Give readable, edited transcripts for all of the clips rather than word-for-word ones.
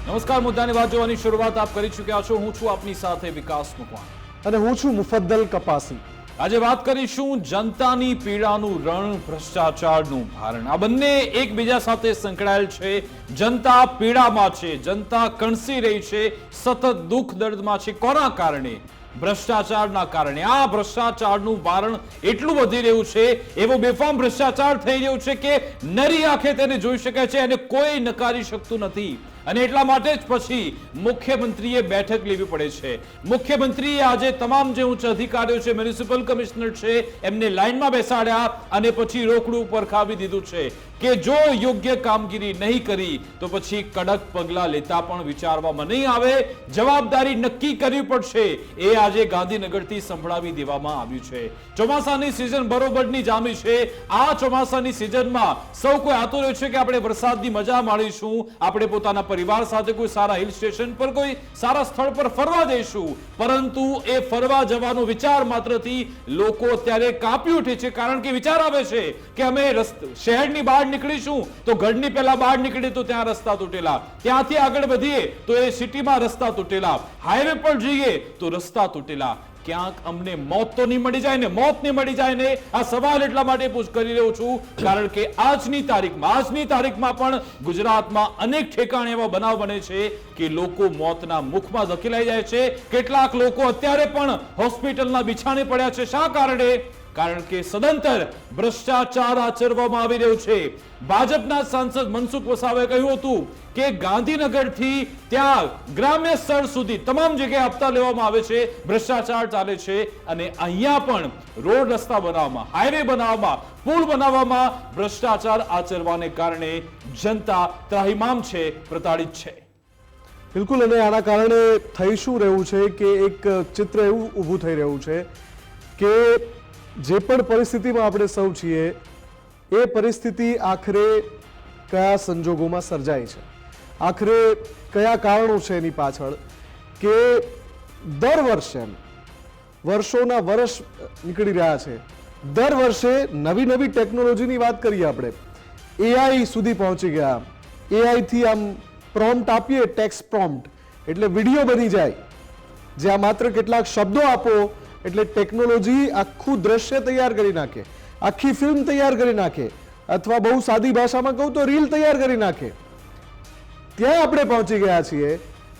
નમસ્કાર, મુદ્દાની વાત જોવાની શરૂઆત આપ કરી ચૂક્યા છો. હું છું આપની સાથે વિકાસ મુકવાણ અને હું છું મુફદ્દલ કપાસી. આજે વાત કરીશું જનતાની પીડાનું રણ, ભ્રષ્ટાચારનું ભારણ. આ બંને એકબીજા સાથે સંકળાયેલ છે. જનતા પીડામાં છે, જનતા કણસી રહી છે, સતત દુઃખ દર્દમાં છે. કોના કારણે? ભ્રષ્ટાચારના કારણે. આ ભ્રષ્ટાચારનું ભારણ એટલું વધી રહ્યું છે, એવો બેફામ ભ્રષ્ટાચાર થઈ રહ્યો છે કે નરી આંખે તેને જોઈ શકાય છે અને કોઈ નકારી શકતું નથી. અને એટલા માટે જ પછી મુખ્યમંત્રીએ બેઠક લેવી પડે છે. મુખ્યમંત્રીએ આજે તમામ જે ઉચ્ચ અધિકારીઓ છે, મ્યુનિસિપલ કમિશનર છે, એમને લાઈનમાં બેસાડ્યા અને પછી રોકડું ઉપર ખાવી દીધું છે કે જો યોગ્ય કામગીરી નહીં કરી તો પછી કડક પગલા લેતા પણ વિચારવામાં નહીં આવે. જવાબદારી નક્કી કરવી પડશે. એ આજે ગાંધીનગરથી સંભળાવી દેવામાં આવ્યું છે. ચોમાસાની સિઝન બરોબરની જામી છે. આ ચોમાસાની સિઝનમાં સૌ કોઈ આતુર રહ્યું છે કે આપણે વરસાદની મજા માણીશું, આપણે પોતાના પરિવાર સાથે કોઈ સારા હિલ સ્ટેશન પર, કોઈ સારા સ્થળ પર ફરવા જઈશું. પરંતુ એ ફરવા જવાનો વિચાર માત્રથી લોકો અત્યારે કાપી ઉઠે છે. કારણ કે વિચાર આવે છે કે અમે શહેરની બહાર નીકળીશું તો ઘરની પહેલા બહાર નીકળીએ તો ત્યાં રસ્તા તૂટેલા, ત્યાંથી આગળ વધીએ તો એ સિટીમાં રસ્તા તૂટેલા, હાઈવે પર જઈએ તો રસ્તા તૂટેલા. ક્યાંક અમને મોત તો નહીં મળી જાય ને? મોત નહીં મળી જાય ને? આ સવાલ એટલા માટે પૂછ કરી રહ્યો છું કારણ કે આજની તારીખમાં પણ ગુજરાતમાં અનેક ઠેકાણે એવા બનાવ બને છે કે લોકો મોતના મુખમાં ધકેલાઈ જાય છે. કેટલાક લોકો અત્યારે પણ હોસ્પિટલના બિછાણે પડ્યા છે. શા કારણે? કારણ કે સદંતર ભ્રષ્ટાચાર આચરવામાં આવી રહ્યો છે. ભાજપના સાંસદ મનસુખ વસાવાએ કહ્યું હતું કે ગાંધીનગરથી ત્યાં ગ્રામ્ય સ્તર સુધી તમામ જગ્યાએ હપ્તા લેવામાં આવે છે, ભ્રષ્ટાચાર ચાલે છે. અને અહીંયા પણ રોડ રસ્તા બનાવવામાં, હાઈવે બનાવવામાં, પુલ બનાવવામાં ભ્રષ્ટાચાર આચરવાને કારણે જનતા ત્રાહિમામ છે, પ્રતાડિત છે. બિલકુલ. અને આના કારણે થઈ શું રહ્યું છે કે એક ચિત્ર એવું ઊભું થઈ રહ્યું છે કે જે પણ પરિસ્થિતિમાં આપણે સૌ છીએ એ પરિસ્થિતિ આખરે કયા સંજોગોમાં સર્જાય છે, આખરે કયા કારણો છે એની પાછળ, કે દર વર્ષે વર્ષોના વર્ષ નીકળી રહ્યા છે. દર વર્ષે નવી નવી ટેકનોલોજીની વાત કરીએ આપણે, એઆઈ સુધી પહોંચી ગયા. એઆઈથી આમ પ્રોમ્પ્ટ આપીએ, ટેક્સ્ટ પ્રોમ્પ્ટ એટલે વિડીયો બની જાય, જ્યાં માત્ર કેટલાક શબ્દો આપો એટલે ટેકનોલોજી આખું દ્રશ્ય તૈયાર કરી નાખે, આખી ફિલ્મ તૈયાર કરી નાખે, અથવા બહુ સાદી ભાષામાં કહું તો રીલ તૈયાર કરી નાખે. ત્યાં આપણે પહોંચી ગયા છીએ.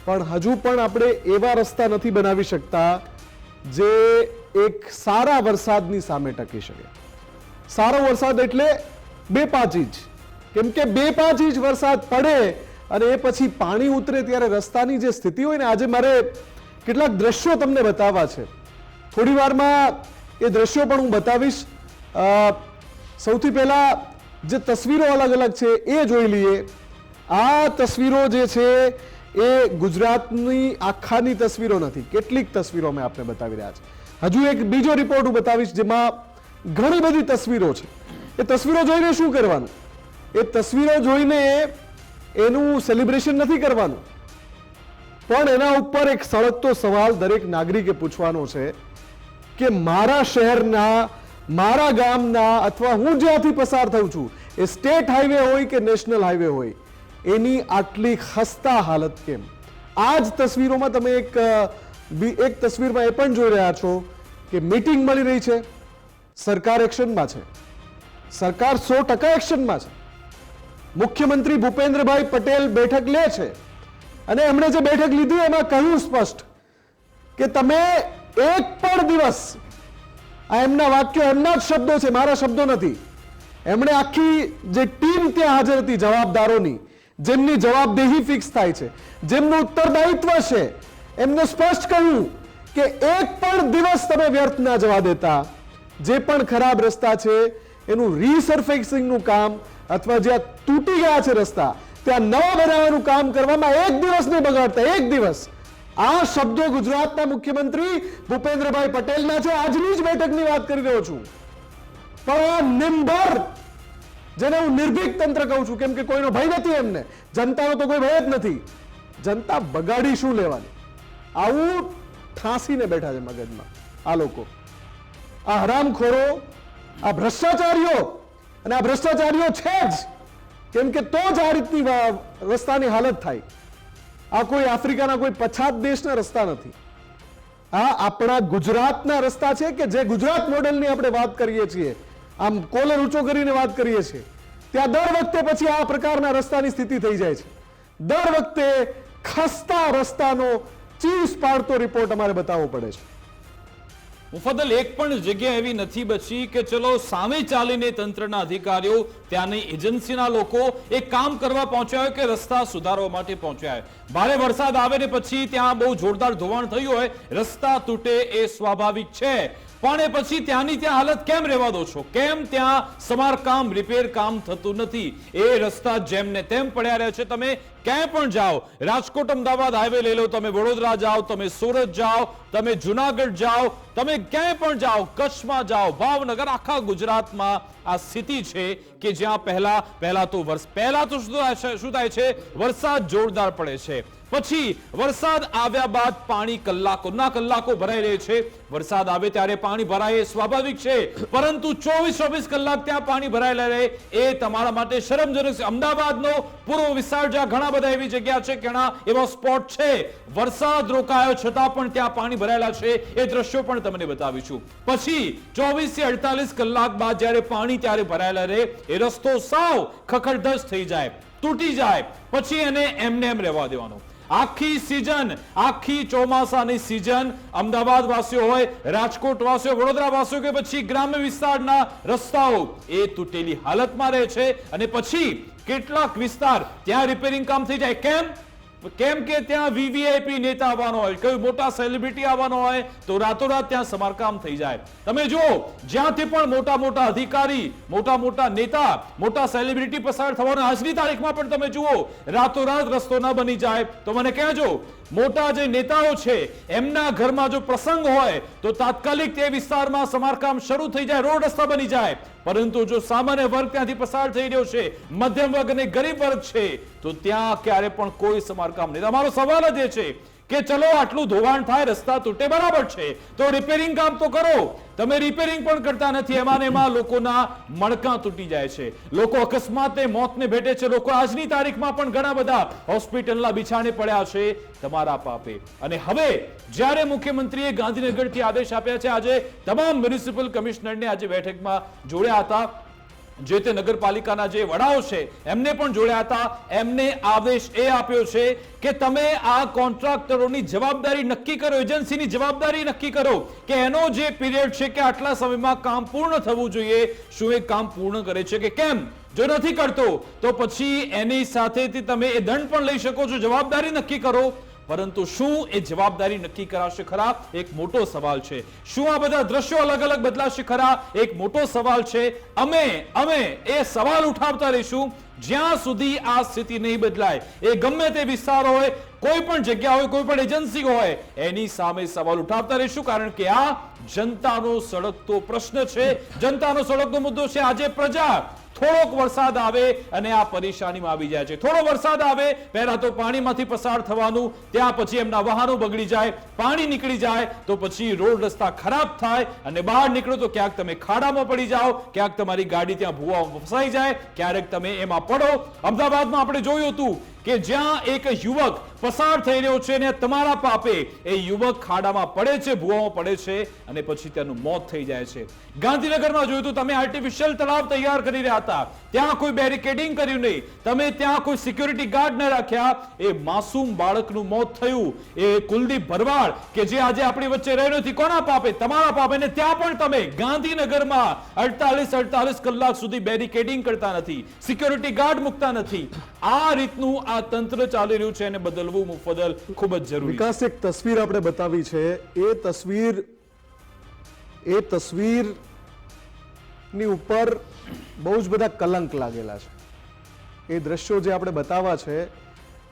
પણ હજુ પણ આપણે એવા રસ્તા નથી બનાવી શકતા જે એક સારા વરસાદની સામે ટકી શકે. સારો વરસાદ એટલે 2-5 ઇંચ, કેમ કે 2-5 ઇંચ વરસાદ પડે અને એ પછી પાણી ઉતરે ત્યારે રસ્તાની જે સ્થિતિ હોય ને, આજે મારે કેટલાક દ્રશ્યો તમને બતાવવા છે. થોડી વારમાં એ દ્રશ્યો પણ હું બતાવીશ. સૌથી પહેલા જે તસવીરો અલગ અલગ છે એ જોઈ લઈએ. આ તસવીરો જે છે એ ગુજરાતની આખાની તસવીરો નથી, કેટલીક તસવીરો અમે આપને બતાવી રહ્યા છે. હજુ એક બીજો રિપોર્ટ હું બતાવીશ જેમાં ઘણી બધી તસવીરો છે. એ તસવીરો જોઈને શું કરવાનું? એ તસવીરો જોઈને એનું સેલિબ્રેશન નથી કરવાનું, પણ એના ઉપર એક સળગતો સવાલ દરેક નાગરિકે પૂછવાનો છે કે મારા શહેરના, મારા ગામના, અથવા હું જ્યાંથી પસાર થઉં છું, એ સ્ટેટ હાઈવે હોય કે નેશનલ હાઈવે હોય, એની આટલી ખસ્તા હાલત કેમ? આ જ તસવીરોમાં તમે એક તસવીરમાં એ પણ જોઈ રહ્યા છો કે મીટિંગ મળી રહી છે, સરકાર એક્શનમાં છે, સરકાર 100% એક્શનમાં છે. મુખ્યમંત્રી ભૂપેન્દ્રભાઈ પટેલ બેઠક લે છે અને એમણે જે બેઠક લીધી એમાં કહ્યું સ્પષ્ટ કે તમે એક પણ દિવસ, આ એમના વાક્યો, એમના જ શબ્દો છે, મારા શબ્દો નથી, એમણે આખી જે ટીમ ત્યાં હાજર હતી જવાબદારોની, જેમની જવાબદેહી ફિક્સ થાય છે, જેમનું ઉત્તરદાયિત્વ છે, એમને સ્પષ્ટ કહ્યું કે એક પણ દિવસ તમે વ્યર્થ ના જવા દેતા. જે પણ ખરાબ રસ્તા છે એનું રીસર્ફેસિંગનું કામ, અથવા જ્યાં તૂટી ગયા છે રસ્તા ત્યાં નવા બનાવવાનું કામ કરવામાં એક દિવસ નહીં બગાડતા, એક દિવસ. આ શબ્દો ગુજરાતના મુખ્યમંત્રી ભૂપેન્દ્રભાઈ પટેલના છે. આજની જ બેઠકની વાત કરી રહ્યો છું. પણ આ નિંબર, જેને હું નિર્ભીક તંત્ર કહું છું, કેમ કે કોઈનો ભય નથી એમને, જનતાનો તો કોઈ ભય જ નથી. જનતા બગાડી શું લેવાની? આવું ઠાંસીને બેઠા છે મગજમાં આ લોકો, આ હરામખોરો, આ ભ્રષ્ટાચારીઓ. અને આ ભ્રષ્ટાચારીઓ છે જ, કેમ કે તો જ આ રીતની રસ્તાની હાલત થાય. આ કોઈ આફ્રિકાના કોઈ પછાત દેશના રસ્તા નથી. આ આપણા ગુજરાતના રસ્તા છે કે જે ગુજરાત મોડેલની આપણે વાત કરીએ છીએ, આમ કોલર ઊંચો કરીને વાત કરીએ છીએ, ત્યાં દર વખતે પછી આ પ્રકારના રસ્તાની સ્થિતિ થઈ જાય છે. દર વખતે ખસ્તા રસ્તાનો ચીસ પાડતો રિપોર્ટ અમારે બતાવવો પડે છે. મુફદ્દલ, એક પણ જગ્યા એવી નથી બચી કે ચલો સામે ચાલીને તંત્રના અધિકારીઓ, ત્યાંની એજન્સીના લોકો એ કામ કરવા પહોંચ્યા હોય કે રસ્તા સુધારવા માટે પહોંચ્યા હોય. ભારે વરસાદ આવે ને પછી ત્યાં બહુ જોરદાર ધોવાણ થયું હોય, રસ્તા તૂટે એ સ્વાભાવિક છે, પણ એ પછી ત્યાંની ત્યાં હાલત કેમ રહેવા દો છો? કેમ ત્યાં સમારકામ, રિપેર કામ થતું નથી? એ રસ્તા જેમ ને તેમ પડ્યા રહે છે. તમે ક્યાંય પણ જાઓ, રાજકોટ અમદાવાદ હાઈવે લઈ લો, તમે વડોદરા જાઓ, તમે સુરત જાઓ, તમે જુનાગઢ જાઓ, તમે ક્યાંય પણ જાઓ, કચ્છમાં જાઓ, ભાવનગર, આખા ગુજરાતમાં આ સ્થિતિ છે કે જ્યાં પહેલા તો શું થાય છે? વરસાદ જોરદાર પડે છે, પછી વરસાદ આવ્યા બાદ પાણી કલાકો ભરાઈ રહે છે. વરસાદ આવે ત્યારે પાણી ભરાય એ સ્વાભાવિક છે, પરંતુ 24 કલાક ત્યાં પાણી ભરાયેલા રહે એ તમારા માટે શરમજનક છે. અમદાવાદનો પૂર્વ વિસ્તાર, જ્યાં ઘણા બધા એવી જગ્યા છે, ઘણા એવા સ્પોટ છે, વરસાદ રોકાયો છતાં પણ ત્યાં પાણી ભરાયેલા છે. એ દ્રશ્યો પણ તમને બતાવીશું. પછી 24 થી 48 કલાક બાદ જ્યારે પાણી ત્યારે ભરાયેલા રહે, એ રસ્તો સાવ ખખડધજ થઈ જાય, તૂટી જાય, પછી એને એમને એમ રહેવા દેવાનો. આખી સિઝન, આખી ચોમાસાની સિઝન અમદાવાદ વાસીઓ હોય, રાજકોટ વાસીઓ, વડોદરા વાસીઓ કે પછી ગ્રામ્ય વિસ્તારના રસ્તાઓ એ તૂટેલી હાલતમાં રહે છે. અને પછી કેટલાક વિસ્તાર ત્યાં રિપેરિંગ કામ થઈ જાય. કેમ કે ત્યાં વીવીઆઈપી નેતા આવવાનો હોય, કોઈ મોટા સેલિબ્રિટી આવવાનો હોય તો રાતોરાત ત્યાં સમારકામ થઈ જાય. તમે જુઓ, જ્યાંથી પણ મોટા અધિકારી, મોટા નેતા, મોટા સેલિબ્રિટી પસાર થવાનો આજની તારીખમાં પણ તમે જુઓ, રાતોરાત રસ્તો ન બની જાય તો મને કહેજો. મોટા જે નેતાઓ છે એમના ઘરમાં જો પ્રસંગ હોય તો તાત્કાલિક તે વિસ્તારમાં સમારકામ શરૂ થઈ જાય, રોડ રસ્તા બની જાય. પરંતુ જો સામાન્ય વર્ગ ત્યાંથી પસાર થઈ રહ્યો છે, મધ્યમ વર્ગ અને ગરીબ વર્ગ છે, તો ત્યાં ક્યારે પણ કોઈ સમારકામ નહીં. અમારો સવાલ જ એ છે કે ચલો આટલું ધોવાણ થાય, રસ્તા તૂટે, બરાબર છે, તો રિપેરિંગ કામ તો કરો. તમે રિપેરિંગ પણ કરતા નથી. એમાં લોકોના મણકા તૂટી જાય છે, લોકો અકસ્માતે મોતને ભેટે છે, લોકો આજની તારીખમાં પણ ઘણા બધા હોસ્પિટલના બિછાણે પડ્યા છે તમારા પાપે. અને હવે જ્યારે મુખ્યમંત્રીએ ગાંધીનગરથી આદેશ આપ્યા છે, આજે તમામ મ્યુનિસિપલ કમિશનરને આજે બેઠકમાં જોડ્યા હતા, જે તે નગરપાલિકાના જે વડાઓ છે એમને પણ જોડ્યા હતા. એમને આદેશ એ આપ્યો છે કે તમે આ કોન્ટ્રાક્ટરોની જવાબદારી નક્કી કરો, એજન્સીની જવાબદારી નક્કી કરો કે એનો જે પીરિયડ છે કે આટલા સમયમાં કામ પૂર્ણ થવું જોઈએ, શું એ કામ પૂર્ણ કરે છે કે કેમ? જો નથી કરતો તો પછી એની સાથેથી તમે એ દંડ પણ લઈ શકો છો. જવાબદારી નક્કી કરો, પરંતુ શું એ જવાબદારી નક્કી કરાશે ખરા? એક મોટો સવાલ છે. શું આ બધા દ્રશ્યો અલગ બદલાશે ખરા? એક મોટો સવાલ છે. અમે એ સવાલ ઉઠાવતા રહીશું જ્યાં સુધી આ સ્થિતિ નહીં બદલાય. એ ગમે તે વિસ્તાર હોય, કોઈ પણ જગ્યા હોય, કોઈ પણ એજન્સી હોય, એની સામે સવાલ ઉઠાવતા રહીશું, કારણ કે આ જનતાનો સળગતો પ્રશ્ન છે, જનતાનો સળગતો મુદ્દો છે. આજે પ્રજા થોડોક વરસાદ આવે અને આ પરેશાનીમાં આવી જાય છે. થોડો વરસાદ આવે, પહેલા તો પાણીમાંથી પસાર થવાનું, ત્યાં પછી એમના વાહનો બગડી જાય, પાણી નીકળી જાય તો પછી રોડ રસ્તા ખરાબ થાય, અને બહાર નીકળો તો ક્યાંક તમે ખાડામાં પડી જાઓ, ક્યાંક તમારી ગાડી ત્યાં ભૂવામાં ફસાઈ જાય, ક્યારેક તમે એમાં પડો. અમદાવાદમાં આપણે જોયું હતું કે જ્યાં એક યુવક પસાર થઈ રહ્યો છે ને તમારા પાપે એ યુવક ખાડામાં પડે છે, ભૂવામાં પડે છે અને પછી તેનું મોત થઈ જાય છે. ગાંધીનગરમાં જોયું તો તમે આર્ટિફિશિયલ તળાવ તૈયાર કરી રહ્યા હતા, ત્યાં કોઈ બેરિકેડિંગ કર્યું નહીં, તમે ત્યાં કોઈ સિક્યુરિટી ગાર્ડ ન રાખ્યા, એ માસૂમ બાળકનું મોત થયું. એ કુલદીપ ભરવાડ કે જે આજે આપણી વચ્ચે રહ્યો નથી, કોના પાપે? તમારા પાપે. ને ત્યાં પણ તમે ગાંધીનગરમાં 48 કલાક સુધી બેરિકેડિંગ કરતા નથી, સિક્યુરિટી ગાર્ડ મૂકતા નથી. આ રીતનું આ તંત્ર ચાલી રહ્યું છે, એને બદલવું મુફદ્દલ ખૂબ જ જરૂરી છે. વિકાસ, એક તસવીર આપણે બતાવી છે, એ તસવીરની ઉપર બહુ જ બધા કલંક લાગેલા છે. એ દ્રશ્યો જે આપણે બતાવવા છે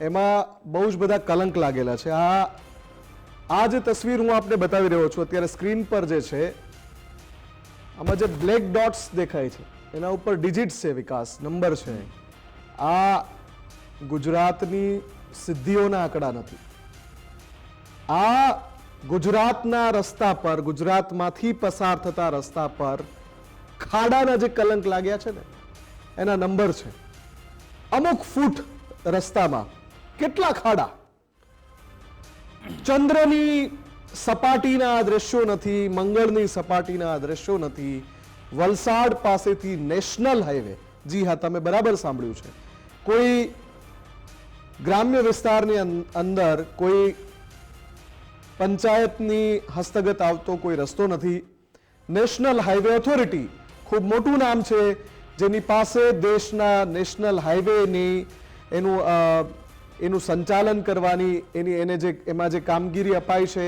એમાં બહુ જ બધા કલંક લાગેલા છે. આ જે તસવીર હું આપને બતાવી રહ્યો છું અત્યારે સ્ક્રીન પર જે છે, આમાં જે બ્લેક ડોટ્સ દેખાય છે એના ઉપર ડિજિટ્સ છે, વિકાસ નંબર છે. આ ગુજરાતની સિદ્ધિઓના આંકડા નથી. આ ગુજરાતના રસ્તા પર, ગુજરાતમાંથી પસાર થતા રસ્તા પર ખાડાના જે કલંક લાગ્યા છે ને એના નંબર છે. અમુક ફૂટ રસ્તામાં કેટલા ખાડા, ચંદ્રની સપાટીના આ દ્રશ્યો નથી, મંગળની સપાટીના આ દ્રશ્યો નથી. વલસાડ પાસેથી નેશનલ હાઈવે, જી હા, તમે બરાબર સાંભળ્યું છે, કોઈ ગ્રામ્ય વિસ્તારની અંદર કોઈ પંચાયતની હસ્તગત આવતો કોઈ રસ્તો નથી. નેશનલ હાઈવે ઓથોરિટી, ખૂબ મોટું નામ છે, જેની પાસે દેશના નેશનલ હાઈવેની એનું સંચાલન કરવાની એમાં જે કામગીરી અપાઈ છે,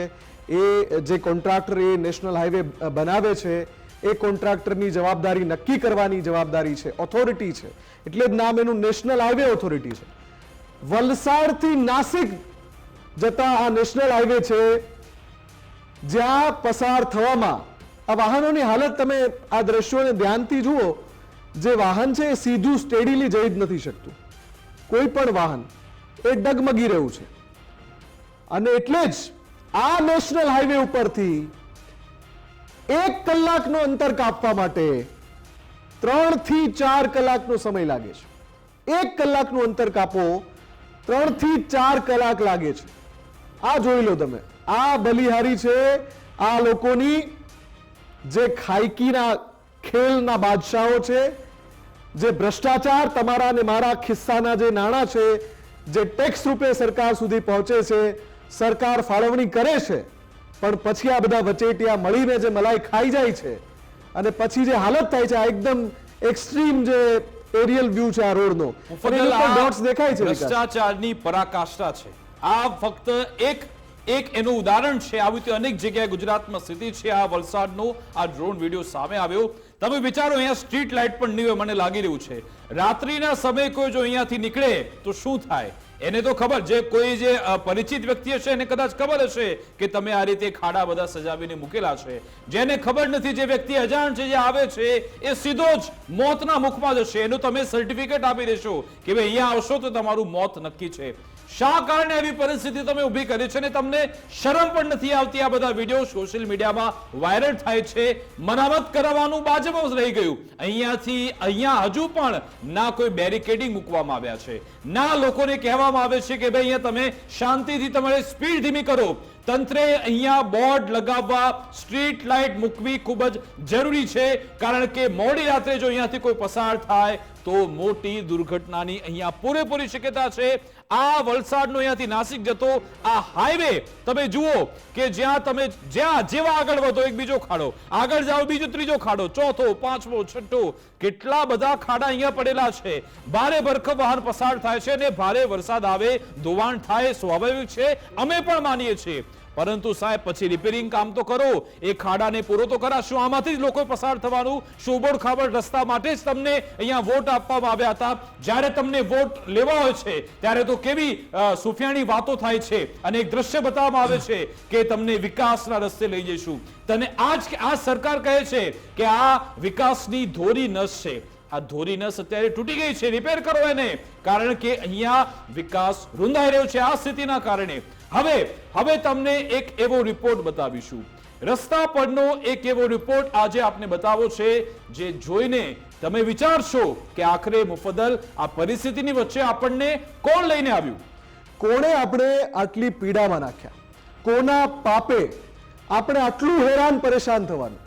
એ જે કોન્ટ્રાક્ટર એ નેશનલ હાઈવે બનાવે છે, એ કોન્ટ્રાક્ટરની જવાબદારી નક્કી કરવાની જવાબદારી છે, ઓથોરિટી છે, એટલે જ નામ એનું નેશનલ હાઈવે ઓથોરિટી છે. વલસાડથી નાસિક જતા આ નેશનલ હાઈવે છે, જ્યાં પસાર થવામાં આ વાહનોની હાલત, તમે આ દ્રશ્યોને ધ્યાનથી જુઓ, જે વાહન છે એ સીધું સ્ટેડીલી જઈ જ નથી શકતું. કોઈ પણ વાહન એ ડગમગી રહ્યું છે. અને એટલે જ આ નેશનલ હાઈવે ઉપરથી 1 કલાકનો અંતર કાપવા માટે 3 થી 4 કલાકનો સમય લાગે છે. 1 કલાકનું અંતર કાપો 3 થી 4 કલાક લાગે છે. આ જોઈ લો તમે, આ બલિહારી છે આ લોકોની, જે ખાયકીના ખેલના બાદશાહો છે, જે ભ્રષ્ટાચાર, તમારા અને મારા ખિસ્સાના જે નાણાં છે, જે ટેક્સ રૂપે સરકાર સુધી પહોંચે છે, સરકાર ફાળવણી કરે છે, પણ પછી આ બધા વચેટિયા મળીને જે મલાઈ ખાઈ જાય છે, અને પછી જે હાલત થાય છે, આ એકદમ એક્સ્ટ્રીમ જે એરિયલ વ્યૂ છે આ રોડનો, ડોટ્સ દેખાય છે. ભ્રષ્ટાચારની પરાકાષ્ઠા છે આ. ફક્ત એક એનું ઉદાહરણ છે. આવી રીતે અનેક જગ્યાએ ગુજરાતમાં સ્થિતિ છે. આ વલસાડનો આ ડ્રોન વિડીયો સામે આવ્યો. તમે વિચારો, અહીંયા સ્ટ્રીટ લાઇટ પણ નહીં હોય, મને લાગી રહ્યું છે. રાત્રિના સમયે કોઈ જો અહીંયાથી નીકળે તો શું થાય? એને તો ખબર, જે કોઈ જે પરિચિત વ્યક્તિ હશે એને કદાચ ખબર હશે કે તમે આ રીતે ખાડા બધા સજાવીને મૂકેલા છે. જેને ખબર નથી, જે વ્યક્તિ અજાણ છે, જે આવે છે, એ સીધો જ મોતના મુખમાં જશે. એનું તમે સર્ટિફિકેટ આપી દેશો કે ભાઈ અહીંયા આવશો તો તમારું મોત નક્કી છે. શા કારણે આવી પરિસ્થિતિ તમે ઊભી કરી છે ને તમને શરમ પણ નથી આવતી? આ બધા વિડીયો સોશિયલ મીડિયામાં વાયરલ થાય છે. મરામત કરાવવાનું બાજુમાં જ રહી ગયું. અહીંયા હજુ પણ ના કોઈ બેરિકેડિંગ મૂકવામાં આવ્યા છે, ના લોકોને કહેવામાં આવે છે કે ભાઈ અહીંયા તમે શાંતિથી તમારી સ્પીડ ધીમી કરો. તંત્રે અહીંયા બોર્ડ લગાવવા, સ્ટ્રીટ લાઇટ મૂકવી ખૂબ જ જરૂરી છે, કારણ કે મોડી રાત્રે જો અહીંયાથી કોઈ પસાર થાય તો મોટી દુર્ઘટનાની અહીંયા પૂરેપૂરી શક્યતા છે. આ વલસાડનો અહીંયાથી નાસિક જતો આ હાઈવે તમે જુઓ કે જ્યાં જેવા આગળ વધો એક બીજો ખાડો, આગળ જાઓ બીજો ત્રીજો ખાડો, ચોથો, પાંચમો, છઠ્ઠો, કેટલા બધા ખાડા અહીંયા પડેલા છે. ભારે ભરખમ વાહન પસાર થાય છે અને ભારે વરસાદ આવે, ધોવાણ થાય, સ્વાભાવિક છે, અમે પણ માનીએ છીએ. પરંતુ સાહેબ પછી રિપેરિંગ કામ તો કરો, એ ખાડાને પૂરો તો કરાશું. આમાંથી જ લોકો પસાર થવાનું શોબોડ ખાબડ રસ્તા માટે જ તમને અહીંયા વોટ આપવામાં આવ્યા હતા. જ્યારે તમને વોટ લેવા હોય છે ત્યારે તો કેવી સુફિયાણી વાતો થાય છે અને એક દ્રશ્ય બતાવવામાં આવે છે કે તમને વિકાસના રસ્તે લઈ જઈશું. તને આ સરકાર કહે છે કે આ વિકાસની ધોરી નસ છે. આ ધોરી નસ અત્યારે તૂટી ગઈ છે, રિપેર કરો એને, કારણ કે અહીંયા વિકાસ રૂંધાઈ રહ્યો છે આ સ્થિતિના કારણે. હવે તમને એક એવો રિપોર્ટ બતાવીશું, રસ્તા પરનો એક એવો રિપોર્ટ આજે આપને બતાવો છે, જે જોઈને તમે વિચારશો કે આખરે મુફદ્દલ આ પરિસ્થિતિની વચ્ચે આપણને કોણ લઈને આવ્યું? કોણે આપણે આટલી પીડામાં નાખ્યા? કોના પાપે આપણે આટલું હેરાન પરેશાન થવાનું?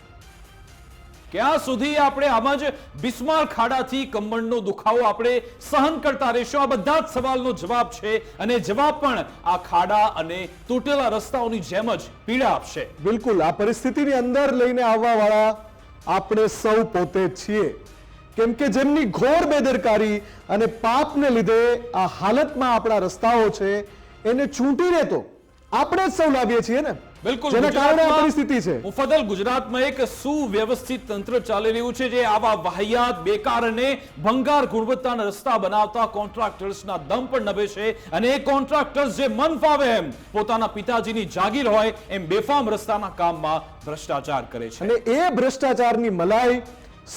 ક્યાં સુધી આપણે આમાં જ બિસ્માર ખાડાથી કમરનો દુખાવો આપણે સહન કરતા રહીશું? આ બધા જ સવાલનો જવાબ છે, અને જવાબ પણ આ ખાડા અને તૂટેલા રસ્તાઓની જેમ જ પીડા આપશે. બિલકુલ, આ પરિસ્થિતિની અંદર લઈને આવવા વાળા આપણે સૌ પોતે જ છીએ. કેમ કે જેમની ઘોર બેદરકારી અને પાપને લીધે આ હાલતમાં આપણા રસ્તાઓ છે, એને ચૂંટીને તો આપણે જ સૌ લાવીએ છીએ ને. બિલકુલ, જેના કારણે આ પરિસ્થિતિ છે. મુફદ્દલ ગુજરાતમાં એક સુવ્યવસ્થિત તંત્ર ચાલી રહ્યું છે, જે આવા વાહિયાત, બેકાર અને ભંગાર ગુણવત્તાના રસ્તા બનાવતા કોન્ટ્રાક્ટર્સના દમ પણ નભે છે. અને એ કોન્ટ્રાક્ટર્સ જે મન ફાવે એમ પોતાના પિતાજીની જાગીર હોય એમ બેફામ રસ્તાના કામમાં ભ્રષ્ટાચાર કરે છે. અને એ ભ્રષ્ટાચારની મલાઈ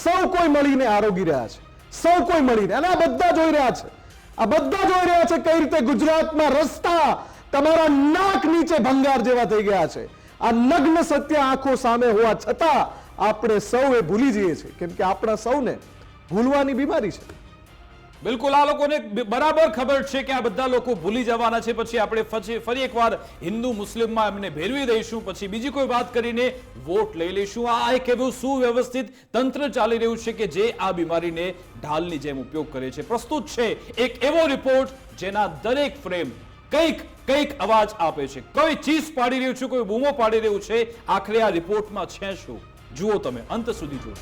સૌ કોઈ મળીને આરોગી રહ્યા છે, સૌ કોઈ મળીને. અને આ બધા જોઈ રહ્યા છે, કઈ રીતે ગુજરાતમાં રસ્તા તમારા નાક નીચે ભંગાર જેવા થઈ ગયા છે. આ નગ્ન સત્ય આંખો સામે હોવા છતાં આપણે સૌ એ ભૂલી જઈએ છીએ, કેમ કે આપણા સૌને ભૂલવાની બીમારી છે. બિલકુલ, આ લોકોને બરાબર ખબર છે કે આ બધા લોકો ભૂલી જવાના છે, પછી આપણે ફરી એકવાર હિન્દુ મુસ્લિમમાં એમને ભેરવી દઈશું, પછી બીજી કોઈ વાત કરીને વોટ લઈ લઈશું. આ એક એવું સુવ્યવસ્થિત તંત્ર ચાલી રહ્યું છે કે જે આ બીમારીને ઢાલની જેમ ઉપયોગ કરે છે. પ્રસ્તુત છે એક એવો રિપોર્ટ જેના દરેક ફ્રેમ કંઈક અવાજ આપે છે, કોઈ ચીસ પાડી રહ્યું છે, કોઈ બૂમો પાડી રહ્યું છે. આખરે આ રિપોર્ટમાં છે શું, જુઓ તમે, અંત સુધી જુઓ.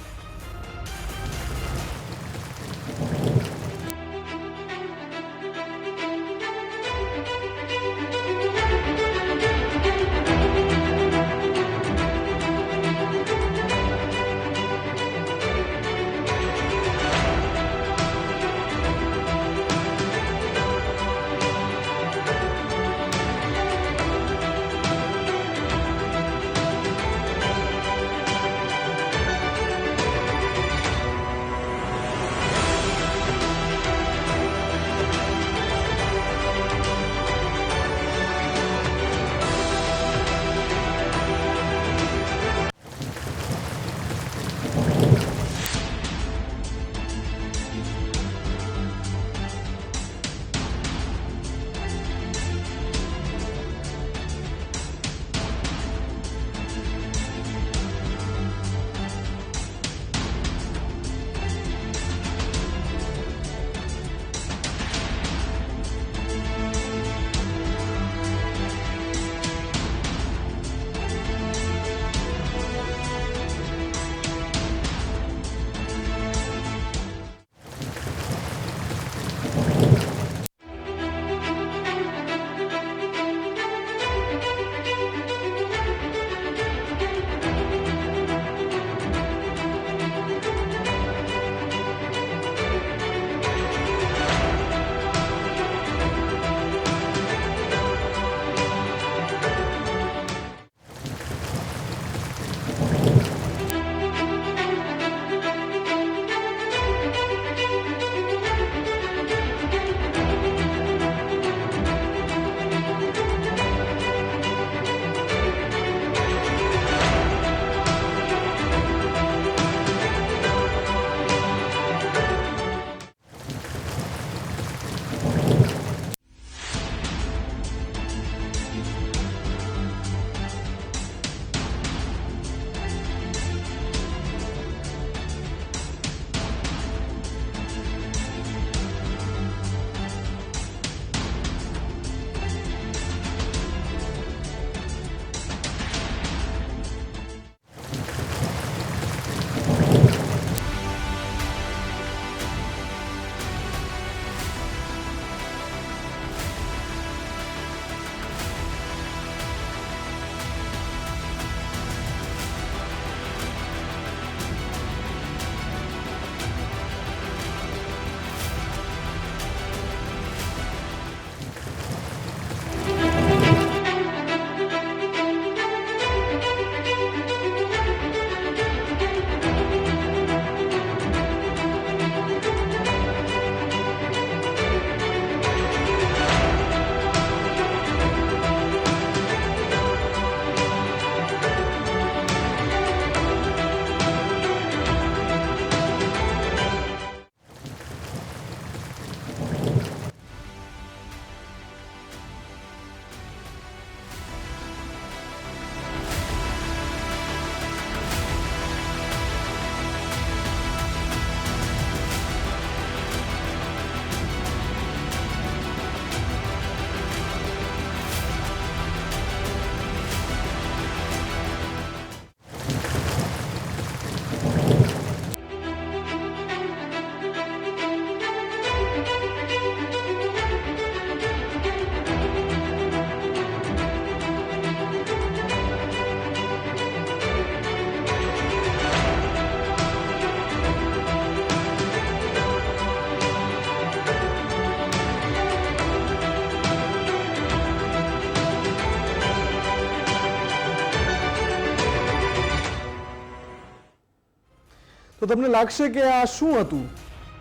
તો તમને લાગશે કે આ શું હતું?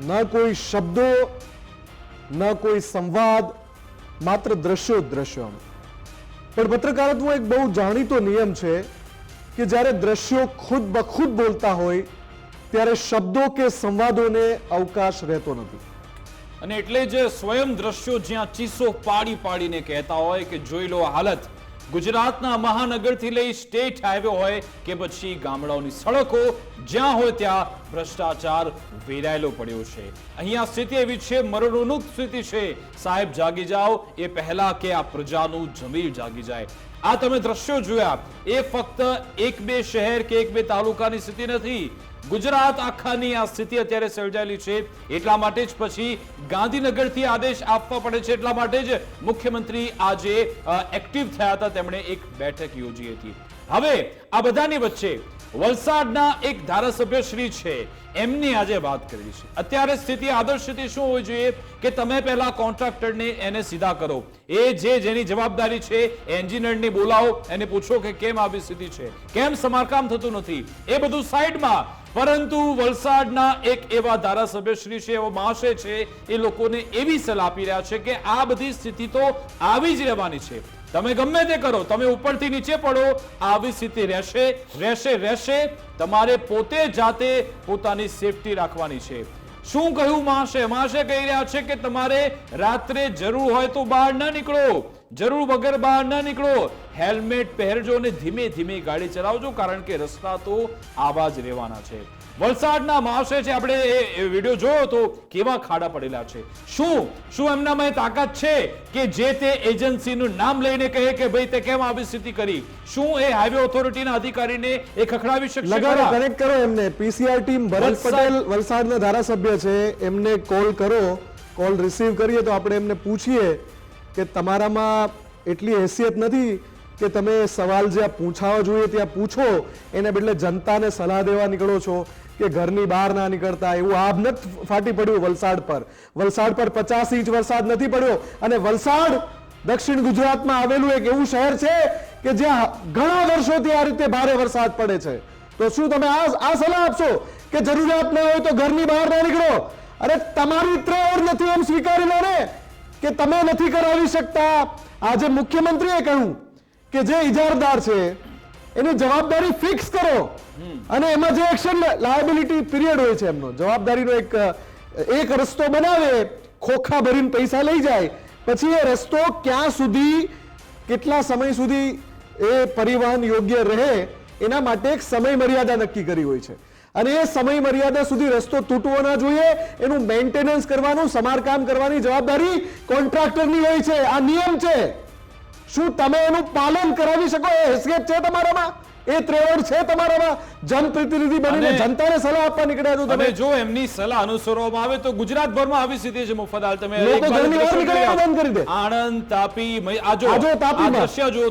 ન કોઈ શબ્દો, ન કોઈ સંવાદ, માત્ર દ્રશ્યો જ દ્રશ્યો. પણ પત્રકારત્વનો એક બહુ જાણીતો નિયમ છે કે જ્યારે દ્રશ્યો ખુદ બખુદ બોલતા હોય ત્યારે શબ્દો કે સંવાદોને અવકાશ રહેતો નથી. અને એટલે જ સ્વયં દ્રશ્યો જ્યાં ચીસો પાડી પાડીને કહેતા હોય કે જોઈ લો હાલત ગુજરાતના મહાનગરથી લઈ સ્ટેટ હાઈવે હોય કે પછી ગામડાઓની સડકો, જ્યાં હોય ત્યાં ભ્રષ્ટાચાર વેરાયેલો પડ્યો છે. અહીંયા સ્થિતિ એવી છે, મરણોન્મુખ સ્થિતિ છે. સાહેબ જાગી જાઓ એ પહેલા કે આ પ્રજાનું જમીર જાગી જાય. આ તમે દ્રશ્યો જોયા, એ ફક્ત એક બે શહેર કે એક બે તાલુકાની સ્થિતિ નથી. ગુજરાત આખાની આ સ્થિતિ અત્યારે સર્જાયેલી છે. એટલા માટે જ પછી ગાંધીનગરથી આદેશ આપવા પડે છે. એટલા માટે જ મુખ્યમંત્રી આજે એક્ટિવ થયા હતા. તેમણે એક બેઠક યોજી હતી. હવે આ બધાની વચ્ચે વલસાડના એક ધારાસભ્ય શ્રી છે, એમની આજે વાત કરવી છે. અત્યારે સ્થિતિ, આદર્શ સ્થિતિ શું હોવી જોઈએ કે તમે પહેલા કોન્ટ્રાક્ટરને એને સીધા કરો. એ જેની જવાબદારી છે એન્જિનિયરને બોલાવો, એને પૂછો કે કેમ આવી સ્થિતિ છે, કેમ સમારકામ થતું નથી, એ બધું સાઈડમાં. પરંતુ વલસાડના એક એવા ધારાસભ્યશ્રી છે, એવો મહાશય છે, એ લોકોને એવી સલાહ આપી રહ્યા છે કે આ બધી સ્થિતિ તો આવી જ રહેવાની છે. તમે ગમે તે કરો, તમે ઉપરથી નીચે પડો, આવી સ્થિતિ રહેશે. તમારે પોતે જાતે પોતાની સેફટી રાખવાની છે. શું કહ્યું મહાશય? મહાશય કહી રહ્યા છે કે તમારે રાત્રે જરૂર હોય તો બહાર ન નીકળો, જરૂર વગર બહાર ન નીકળો, હેલ્મેટ પહેરજો અને ધીમે ધીમે ગાડી ચલાવજો, કારણ કે રસ્તા તો આવા જ રહેવાના છે. વલસાડના મહાશય છે, આપણે એ વિડીયો જોયો તો કેવા ખાડા પડેલા છે. શું એમનામાં તાકાત છે કે જે તે એજન્સીનું નામ લઈને કહે કે ભાઈ તે કેમ આવી સ્થિતિ કરી? શું એ હાઈવે ઓથોરિટીના અધિકારીને એ ખખડાવી શકશે? કનેક્ટ કરો એમને. પીસીઆર ટીમ ભરત પટેલ વલસાડના ધારાસભ્ય છે, એમને કોલ કરો. કોલ રિસીવ કરીએ તો આપણે એમને પૂછીએ કે તમારામાં એટલી હેસિયત નથી કે તમે સવાલ જ્યાં પૂછાવા જોઈએ ત્યાં પૂછો, એને બદલે જનતાને સલાહ દેવા નીકળો છો કે ઘરની બહાર ના નીકળતા. એવું આભ નથી ફાટી પડ્યું વલસાડ પર. વલસાડ પર 50 ઇંચ વરસાદ નથી પડ્યો. અને વલસાડ દક્ષિણ ગુજરાતમાં આવેલું એક એવું શહેર છે કે જ્યાં ઘણા વર્ષોથી આ રીતે ભારે વરસાદ પડે છે. તો શું તમે આ સલાહ આપશો કે જરૂરિયાત ન હોય તો ઘરની બહાર ના નીકળો? અરે તમારી ત્રેવડ નથી એમ સ્વીકારી લો ને કે તમે નથી કરાવી શકતા. આજે મુખ્યમંત્રીએ કહ્યું કે જે ઇજારદાર છે એની જવાબદારી ફિક્સ કરો, અને એમાં જે એક્શન લાયબિલિટી પીરિયડ હોય છે એમનો જવાબદારીનો એક રસ્તો બનાવે, ખોખા ભરીને પૈસા લઈ જાય, પછી એ રસ્તો ક્યાં સુધી, કેટલા સમય સુધી એ પરિવહન યોગ્ય રહે એના માટે એક સમય મર્યાદા નક્કી કરી હોય છે. અને એ સમય મર્યાદા સુધી રસ્તો તૂટવો ના જોઈએ, એનું મેન્ટેનન્સ કરવાનું, સમારકામ કરવાની જવાબદારી કોન્ટ્રાક્ટરની હોય છે. આ નિયમ છે. શું તમે એનું પાલન કરાવી શકો? એ હેસિયત છે તમારામાં? એ ત્રેવડ છે તમારામાં? જનપ્રતિનિધિ બનીને જનતાને સલાહ આપવા નીકળ્યા છો તમે? જો એમની સલાહ અનુસરવામાં આવે તો ગુજરાતભરમાં આવી સ્થિતિ છે. મુફતલાલ, તમે લોકો ઘરની બહાર નીકળવાનું બંધ કરી દે. આણંદ, તાપી, આ દ્રશ્ય જો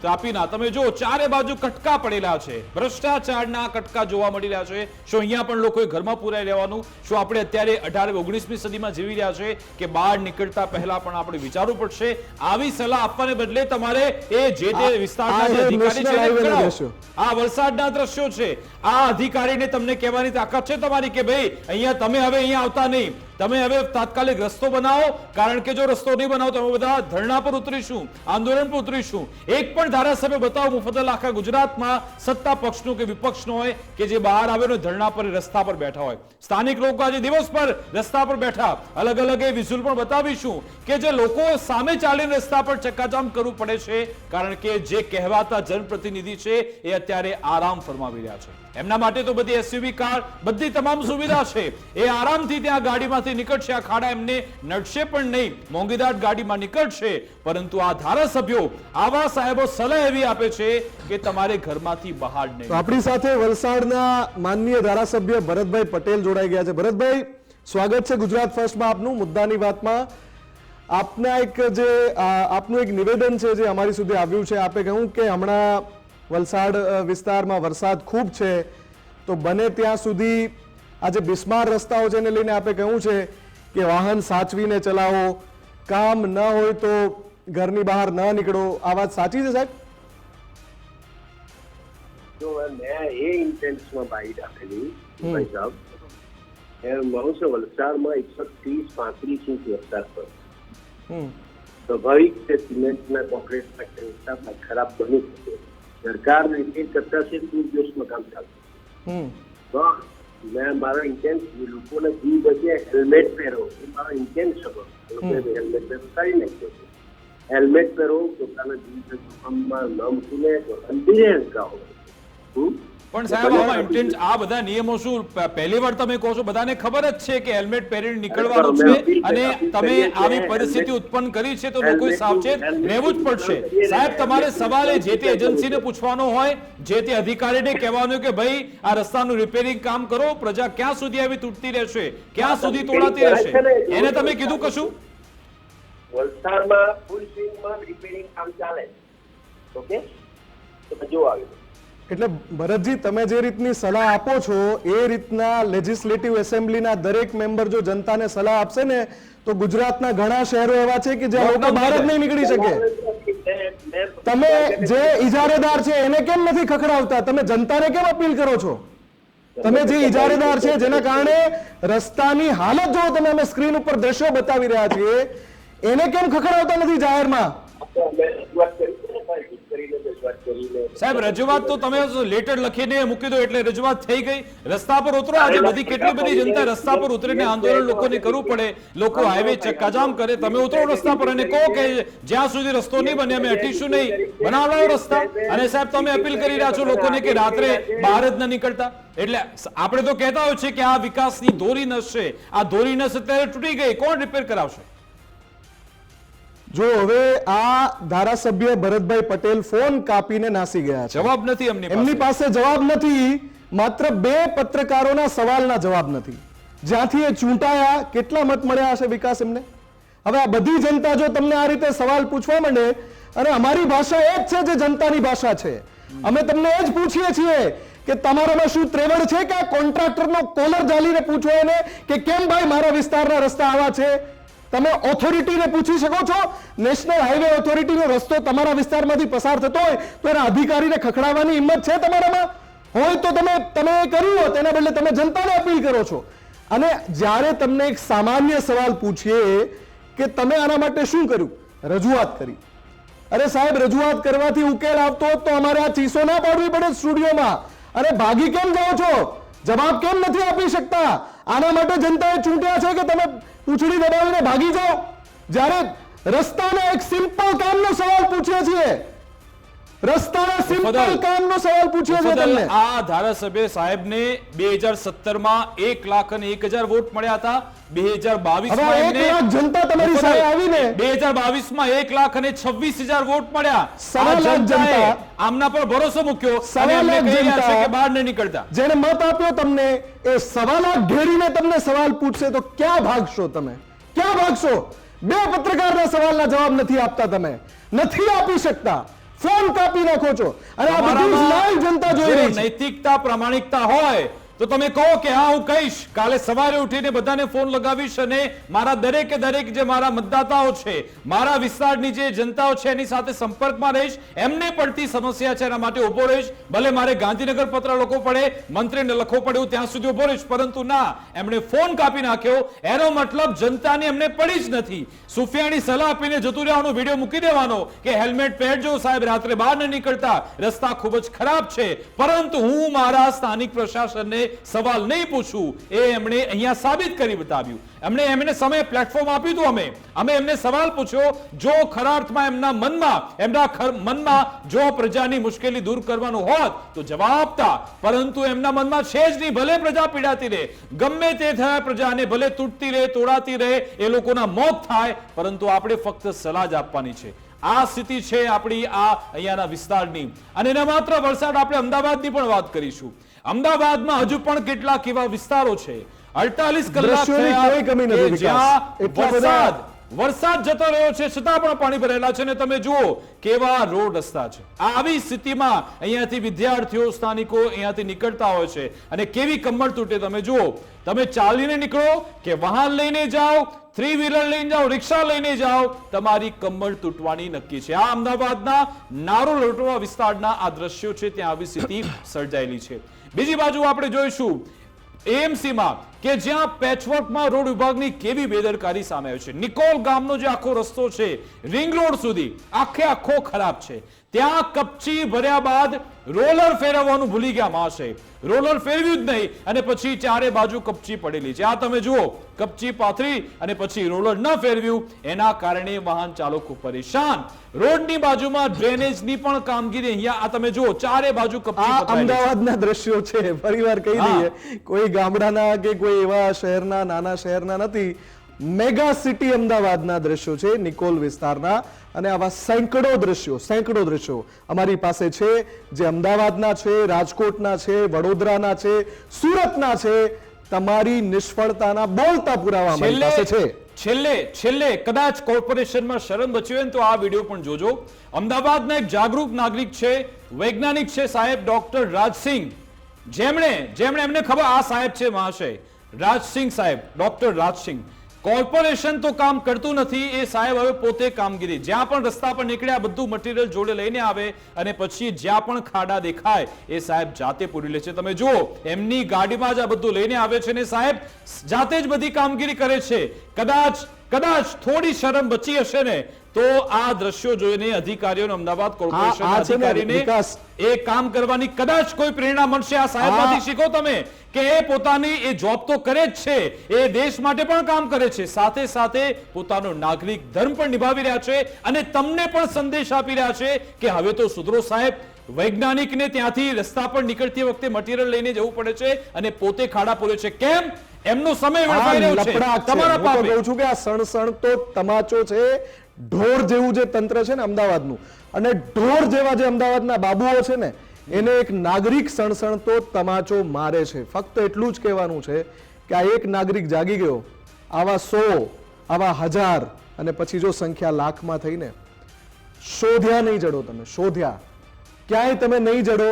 તાપીના તમે જો ચારે બાજુ કટકા પડેલા છે, ભ્રષ્ટાચારના કટકા જોવા મળી રહ્યા છે. શું અહીંયા પણ લોકોએ ઘરમાં પુરાઈ રહેવાનું? શું આપણે અત્યારે 18-19મી સદીમાં જીવી રહ્યા છે કે બહાર નીકળતા પહેલા પણ આપણે વિચારવું પડશે? આવી સલાહ આપવાને બદલે તમારે એ જે તે વિસ્તારના જે અધિકારી છે, આ વલસાડના દ્રશ્યો છે, આ અધિકારીને તમને કહેવાની તાકાત છે તમારી કે ભાઈ અહીંયા તમે હવે અહીંયા આવતા નહીં, તમે હવે તાત્કાલિક રસ્તો બનાવો, કારણ કે જો રસ્તો નહીં બનાવો તો અમે બધા ધરણા પર ઉતરીશું, આંદોલન પર ઉતરીશું. એક પણ ધારાસભ્ય બતાવો મુફતલાલ આખા ગુજરાતમાં સત્તા પક્ષનો કે વિપક્ષનો હોય કે જે બહાર આવ્યો ધરણા પર, રસ્તા પર બેઠા હોય. સ્થાનિક લોકો આજે દિવસ પર રસ્તા પર બેઠા, અલગ અલગ એ વિઝ્યુઅલ પણ બતાવીશું કે જે લોકો સામે ચાલીને રસ્તા પર ચક્કાજામ કરવું પડે છે, કારણ કે જે કહેવાતા જનપ્રતિનિધિ છે એ અત્યારે આરામ ફરમાવી રહ્યા છે. એમના માટે તો બધી એસયુવી કાર, બધી તમામ સુવિધા છે, એ આરામથી ત્યાં ગાડીમાંથી નીકળશે. આ ખાડા એમને નડશે પણ નહીં, મોંઘીદાર ગાડીમાં નીકળશે. પરંતુ આ ધારાસભ્યો, આવા સાહેબો સલાહ એવી આપે છે કે તમારે ઘરમાંથી બહાર નહીં. આપણી સાથે વલસાડના માનનીય ધારાસભ્ય ભરતભાઈ પટેલ જોડાઈ ગયા છે. ભરતભાઈ, સ્વાગત છે ગુજરાત ફર્સ્ટમાં આપનું. મુદ્દાની વાતમાં આપના આપનું એક નિવેદન છે જે અમારી સુધી આવ્યું છે. આપે કહ્યું કે હમણાં વલસાડ વિસ્તારમાં વરસાદ ખૂબ છે, તો બને ત્યાં સુધી આ જે બિસ્માર રસ્તાઓ છે એને લઈને આપે કહ્યું છે કે વાહન સાચવીને ચલાવો, કામ ન હોય તો ઘરની બહાર ન નીકળો. આ વાત સાચી છે સાહેબ? જો મેં એ ઇન્ટેન્સમાં બાઈ રાખેલી ભાઈ સાહેબ, એમ કહું છું વલસાડમાં 130-35 ઇંચ વરસાદ પડે. સ્વાભાવિક છે સિમેન્ટના કોન્ક્રીટના રસ્તા ખરાબ બની શકે. સરકાર રિપેર કરતા છે, પૂરજોશમાં કામ ચાલતું. પણ મારો ઇન્ટેન્સ લોકોને જીવ બચે હેલ્મેટ પહેરો એ મારો ઇન્ટેન્સ હતો. હેલ્મેટ પહેરો કરી નાખ્યો છે. હેલ્મેટ પહેરો, પોતાના જીવ જોખમમાં ન મૂકીને ધીરે ગાઓ. પણ સાહેબ આમાં ઇન્ટેન્સ આ બધા નિયમો શું પહેલી વાર તમે કહો છો? બધાને ખબર જ છે કે હેલ્મેટ પહેરીને નીકળવાનું છે અને તમે આવી પરિસ્થિતિ ઉત્પન્ન કરી છે તો લોકોએ સાવચેત રહેવું જ પડશે. સાહેબ તમારે સવાલ જે તે એજન્સીને પૂછવાનો હોય, જે તે અધિકારીને કહેવાનું કે ભાઈ આ રસ્તાનું રિપેરિંગ કામ કરો. પ્રજા ક્યાં સુધી આવી તૂટતી રહેશે, ક્યાં સુધી તોડાતી રહેશે? એને તમે કીધું કશું? વલસાડમાં ફૂલ સ્વિંગમાં રિપેરિંગ કામ ચાલે. ઓકે, તો જો આવ્યું. એટલે ભરતજી, તમે જે રીતની સલાહ આપો છો એ રીતના લેજિસ્લેટિવ એસેમ્બલીના દરેક મેમ્બર જો જનતાને સલાહ આપશે ને તો ગુજરાતના ઘણા શહેરો એવા છે કે જ્યાં લોકો બહાર જ નહીં નીકળી શકે. તમે જે ઇજારેદાર છે એને કેમ નથી ખખડાવતા? તમે જનતાને કેમ અપીલ કરો છો? તમે જે ઇજારેદાર છે જેના કારણે રસ્તાની હાલત જો તમે અમે સ્ક્રીન ઉપર દ્રશ્યો બતાવી રહ્યા છીએ એને કેમ ખખડાવતા નથી જાહેરમાં? સાહેબ રજૂઆત તો તમે લેટર લખીને મૂકી દો એટલે રજૂઆત થઈ ગઈ. રસ્તા પર ઉતરો. આજે બધી કેટલી બધી જનતા રસ્તા પર ઉતરીને આંદોલન લોકોને કરવું પડે, લોકો હાઈવે ચક્કાજામ કરે. તમે ઉતરો રસ્તા પર અને કહો કે જ્યાં સુધી રસ્તો નહીં બને અમે હટીશું નહીં, બનાવડાવો રસ્તા. અને સાહેબ તમે અપીલ કરી રહ્યા છો લોકોને કે રાત્રે બહાર જ ન નીકળતા. એટલે આપણે તો કહેતા હોય છે કે આ વિકાસની ધોરી નસ છે. આ ધોરી નસ અત્યારે તૂટી ગઈ, કોણ રિપેર કરાવશે? જો હવે આ ધારાસભ્ય ભરતભાઈ પટેલ ફોન કાપીને નાસી ગયા છે. જવાબ નથી એમની પાસે જવાબ નથી. માત્ર 2 પત્રકારોના સવાલના જવાબ નથી. જ્યાંથી એ ચૂંટાયા કેટલા મત મળ્યા હશે વિકાસ એમને? હવે આ બધી જનતા જો તમને આ રીતે સવાલ પૂછવા માંડે, અને અમારી ભાષા એ જ છે જે જનતાની ભાષા છે, અમે તમને એ જ પૂછીએ છીએ કે તમારામાં શું ત્રેવડ છે કે આ કોન્ટ્રાક્ટરનો કોલર ઝાલીને પૂછો એને કે કેમ ભાઈ મારા વિસ્તારના રસ્તા આવા છે? તમે ઓથોરિટીને પૂછી શકો છો? નેશનલ હાઈવે ઓથોરિટીનો રસ્તો તમારા વિસ્તારમાંથી પસાર થતો હોય તો એના અધિકારીને ખખડાવવાની હિંમત છે તમારામાં? હોય તો તમે કર્યું હોત, એના બદલે તમે જનતાને અપીલ કરો છો. અને જ્યારે તમને એક સામાન્ય સવાલ પૂછીએ કે તમે આના માટે શું કર્યું? રજૂઆત કરી. અરે સાહેબ, રજૂઆત કરવાથી ઉકેલ આવતો હોત તો અમારે આ ચીસો ના પાડવી પડે સ્ટુડિયોમાં. અને ભાગી કેમ જાઓ છો? જવાબ કેમ નથી આપી શકતા? આના માટે જનતાએ ચૂંટ્યા છે કે તમે પૂંછડી દબાવીને ભાગી જાઓ? જ્યારે રસ્તાના એક સિમ્પલ કામનો સવાલ પૂછીએ છીએ, રસ્તાના સિમ્પલ કામનો સવાલ પૂછીએ છીએ તમને. આ ધારાસભ્ય સાહેબને 2017માં 1,01,000 વોટ મળ્યા હતા. 2022માં જનતા તમારી સામે આવીને 2022માં 1,26,000 વોટ મળ્યા. આમના પર ભરોસો મૂક્યો અને એમને કહી રહ્યા છે કે બહાર નહીં નીકળતા. જેને મત આપ્યો તમને એ સવાલાત ઘેરીને તમને સવાલ પૂછશે તો ક્યાં ભાગશો તમે? ક્યાં ભાગશો? 2 પત્રકારના સવાલના જવાબ નથી આપતા, તમે નથી આપી શકતા. ફોન કાપી નાખો છો. અને આ બધી લાઈવ જનતા જોઈ રહી છે. નૈતિકતા, પ્રામાણિકતા હોય તો તમે કહો કે હા હું કહીશ, કાલે સવારે ઉઠીને બધાને ફોન લગાવીશ અને મારા દરેકે દરેક જે મારા મતદાતાઓ છે, મારા વિસ્તારની જે જનતાઓ છે એની સાથે સંપર્કમાં રહીશ, એમને પડતી સમસ્યા છે એના માટે ઉભો રહીશ. ભલે મારે ગાંધીનગર પત્ર લખવો પડે, મંત્રીને લખવો પડે, હું ત્યાં સુધી ઉભો રહીશ. પરંતુ ના, એમણે ફોન કાપી નાખ્યો. એનો મતલબ જનતાને એમને પડી જ નથી. સુફિયાની સલાહ આપીને જતું રહેવાનો, વિડીયો મૂકી દેવાનો કે હેલ્મેટ પહેરજો સાહેબ, રાત્રે બહાર ન નીકળતા, રસ્તા ખૂબ જ ખરાબ છે. પરંતુ હું મારા સ્થાનિક પ્રશાસનને સવાલ નહીં પૂછું, એ એમણે અહીંયા સાબિત કરી બતાવ્યું. એમને સમય પ્લેટફોર્મ આપ્યું હતું. અમે એમને સવાલ પૂછ્યો. જો ખરા અર્થમાં એમના મનમાં જો પ્રજાની મુશ્કેલી દૂર કરવાનું હોત તો જવાબ આપતા. પરંતુ એમના મનમાં છે જ નહીં. ભલે પ્રજા પીડાતી રહે, ગમે તે થાય પ્રજાને, ભલે તૂટતી રહે, તોડાતી રહે, એ લોકોના મોત થાય, પરંતુ આપણે ફક્ત સલાહ જ આપવાની છે. આ સ્થિતિ છે આપણી આ અહીંયાના વિસ્તારની. અને ન માત્ર વલસાડ, આપણે અમદાવાદની પણ વાત કરીશું. અમદાવાદમાં હજુ પણ કેટલાક એવા વિસ્તારો છે 48 કલાક થયા વરસાદ જતો રહ્યો છે છતાં પણ પાણી ભરેલા છે. અને તમે જુઓ કેવા રોડ રસ્તા છે. આવી સ્થિતિમાં અહીંયાથી વિદ્યાર્થીઓ, સ્થાનિકો અહીંયાથી નીકળતા હોય છે અને કેવી કમર તૂટે તમે જુઓ. તમે ચાલીને નીકળો કે વાહન લઈને જાઓ, 3 વ્હીલર લઈને જાઓ, રિક્ષા લઈને જાઓ, તમારી કમર તૂટવાની નક્કી છે. આ અમદાવાદના નારો લોટવા વિસ્તારના આ દ્રશ્યો છે, ત્યાં આવી સ્થિતિ સર્જાયેલી છે. બીજી બાજુ આપણે જોઈશું એએમસીમાં કે જ્યાં પેચવર્કમાં રોડ વિભાગની કેવી બેદરકારી સામે આવી છે. નિકોલ ગામનો જે આખો રસ્તો છે રિંગ રોડ સુધી આખો ખરાબ છે. ત્યાં કપચી ભર્યા બાદ રોલર ફેરવવાનું ભૂલી ગયા માસે. રોલર ફેરવ્યું જ નહીં અને પછી ચારે બાજુ કપચી પડેલી છે. આ તમે જુઓ, કપચી પાથરી અને પછી રોલર ન ફેરવ્યું, એના કારણે વાહન ચાલકો પરેશાન. રોડની બાજુમાં ડ્રેનેજની પણ કામગીરી અહીંયા આ તમે જુઓ, ચારે બાજુ કપચી આ પથરાયેલી છે. અમદાવાદના દ્રશ્યો છે. ફરીવાર કહી દઈએ, કોઈ ગામડાના કે કોઈ એવા શહેરના, નાના શહેરના નથી. મેગા સિટી અમદાવાદના દ્રશ્યો છે, નિકોલ વિસ્તારના. અને આવા સેંકડો દ્રશ્યો અમારી પાસે છે, જે અમદાવાદના છે, રાજકોટના છે, વડોદરાના છે, સુરતના છે. તમારી નિષ્ફળતાના બોલતા પુરાવા અમારી પાસે છે. છેલ્લે કદાચ કોર્પોરેશનમાં શરમ બચી હોય ને તો આ વિડીયો પણ જોજો. અમદાવાદના એક જાગૃત નાગરિક છે, વૈજ્ઞાનિક છે સાહેબ ડોક્ટર રાજસિંહ, જેમણે એમને ખબર આ સાહેબ છે મહાશય રાજસિંહ સાહેબ, ડોક્ટર રાજસિંહ. કોર્પોરેશન તો કામ કરતું નથી, એ સાહેબ હવે પોતે કામગીરી, જ્યાં પણ રસ્તા પર નીકળ્યા બધું મટીરિયલ જોડે લઈને આવે અને પછી જ્યાં પણ ખાડા દેખાય એ સાહેબ જાતે પૂરી લે છે. તમે જુઓ, એમની ગાડીમાં જ આ બધું લઈને આવે છે ને સાહેબ જાતે જ બધી કામગીરી કરે છે. કદાચ થોડી શરમ બચી હશે ને તો આ દ્રશ્યો જોઈને અધિકારીઓને, અમદાવાદ કોર્પોરેશન અધિકારીને એ કામ કરવાની કદાચ કોઈ પ્રેરણા મળશે. આ સાહેબમાંથી શીખો તમે કે એ પોતાની એ જોબ તો કરે જ છે, એ દેશ માટે પણ કામ કરે છે, સાથે સાથે પોતાનો નાગરિક ધર્મ પણ નિભાવી રહ્યા છે અને તમને પણ સંદેશ આપી રહ્યા છે કે હવે તો સુધરો સાહેબ. વૈજ્ઞાનિકને ત્યાંથી રસ્તા પર નીકળતી વખતે મટીરિયલ લઈને જવું પડે છે અને પોતે ખાડા પૂરે છે. કેમ? એમનો સમય વેડફાઈ રહ્યો છે તમારા પાપે. હું કહું છું કે આ સણસણ તો તમાચો છે. ઢોર જેવું જે તંત્ર છે ને અમદાવાદનું, અને ઢોર જેવા જે અમદાવાદના બાબુઓ છે ને, એને એક નાગરિક સણસણ તો તમાચો મારે છે. ફક્ત એટલું જ કહેવાનું છે કે આ એક નાગરિક જાગી ગયો, આવા 100, આવા 1000 અને પછી જો સંખ્યા લાખમાં થઈને શોધ્યા નહીં જડો. તમે શોધ્યા ક્યાંય તમે નહીં જડો.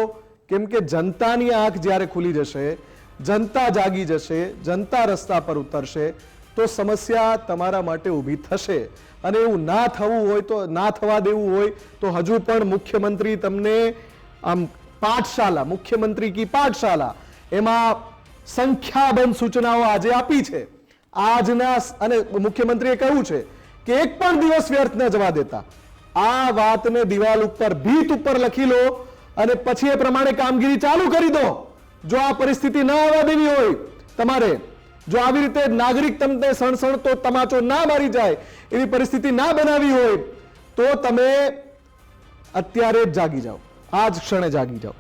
કેમ કે જનતાની આંખ જ્યારે ખુલી જશે, જનતા જાગી જશે, જનતા રસ્તા પર ઉતરશે તો સમસ્યા તમારા માટે ઊભી થશે. અને એવું ના થવું હોય તો, ના થવા દેવું હોય તો હજુ પણ મુખ્યમંત્રી તમને આમ પાઠશાલા, મુખ્યમંત્રી કી પાઠશાલા, એમાં સંખ્યાબંધ સૂચનાઓ આજે આપી છે આજના. અને મુખ્યમંત્રીએ કહ્યું છે કે એક પણ દિવસ વ્યર્થ ન જવા દેતા. આ વાતને દિવાલ ઉપર, ભીત ઉપર લખી લો અને પછી એ પ્રમાણે કામગીરી ચાલુ કરી દો. જો આ પરિસ્થિતિ ના આવવા દેવી હોય તમારે, જો આવી રીતે નાગરિક તમને સણસણ તો તમાચો ના મારી જાય એવી પરિસ્થિતિ ના બનાવી હોય તો તમે અત્યારે જ જાગી જાઓ, આ જ ક્ષણે જાગી જાઓ.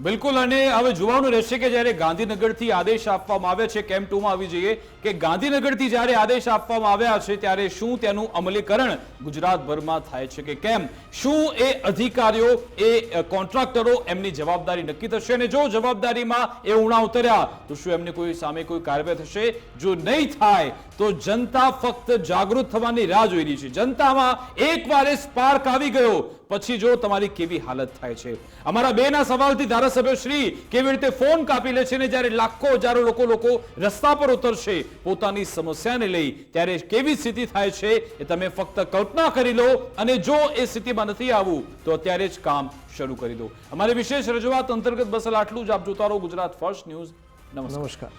બિલકુલ. અને હવે જોવાનું રહેશે કે જ્યારે ગાંધીનગરથી આદેશ આપવામાં આવે છે, કેમ્પ 2 માં આવી જઈએ કે ગાંધીનગરથી જ્યારે આદેશ આપવામાં આવ્યા છે ત્યારે શું તેનું અમલીકરણ ગુજરાતભરમાં થાય છે કે કેમ? શું એ અધિકારીઓ, એ કોન્ટ્રાક્ટરો એમની જવાબદારી નક્કી થશે? અને જો જવાબદારીમાં એ ઉણા ઉતર્યા તો શું એમને કોઈ સામે કોઈ કાર્યવાહી થશે? જો નહીં થાય તો જનતા ફક્ત જાગૃત થવાની રાહ જોઈ રહી છે. જનતામાં એકવાર એ સ્પાર્ક આવી ગયો પછી જો તમારી કેવી હાલત થાય છે. અમારા બેના સવાલથી ધારાસભ્ય શ્રી કેવી રીતે ફોન કાપી લે છે ને જ્યારે લાખો હજારો લોકો રસ્તા પર ઉતરશે પોતાની સમસ્યાને લઈ ત્યારે કેવી સ્થિતિ થાય છે એ તમે ફક્ત કલ્પના કરી લો. અને જો એ સ્થિતિમાં નથી આવવું તો અત્યારે જ કામ શરૂ કરી દો. અમારી વિશેષ રજૂઆત અંતર્ગત બસ આટલું જ. આપ જોતા રહો ગુજરાત ફર્સ્ટ ન્યૂઝ. નમસ્કાર.